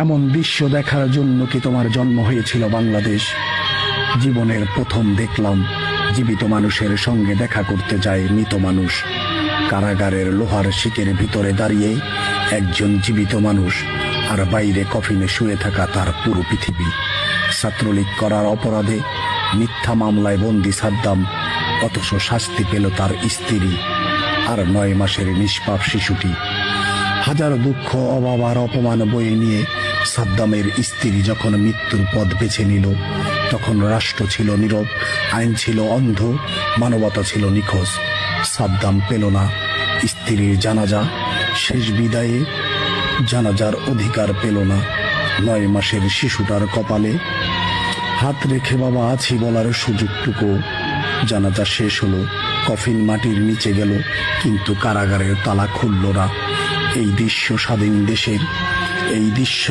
এমন দৃশ্য দেখার জন্য কি তোমার জন্ম হয়েছিল বাংলাদেশ? জীবনের প্রথম দেখলাম জীবিত মানুষের সঙ্গে দেখা করতে যায় মৃত মানুষ। কারাগারের লোহার শিকের ভিতরে দাঁড়িয়ে একজন জীবিত মানুষ, আর বাইরে কফিনে শুয়ে থাকা তার পুরো পৃথিবী। ছাত্রলীগ করার অপরাধে মিথ্যা মামলায় বন্দি সাদ্দাম, অথচ শাস্তি পেল তার স্ত্রী আর 9 মাসের নিষ্পাপ শিশুটি। হাজার দুঃখ, অভাব আর অপমান বয়ে নিয়ে সাদ্দামের স্ত্রী যখন মৃত্যুর পথ বেছে নিল, তখন রাষ্ট্র ছিল নীরব, আইন ছিল অন্ধ, মানবতা ছিল নিখোঁজ। সাদ্দাম পেল না স্ত্রীর জানাজা, শেষ বিদায়ে জানাজার অধিকার পেল না 9 মাসের শিশুটার কপালে। হাত রেখে বাবা আছি বলার সুযোগটুকু। জানাজা শেষ হলো, কফিন মাটির নিচে গেল, কিন্তু কারাগারের তালা খুলল না। এই দৃশ্য স্বাধীন দেশের, এই দৃশ্য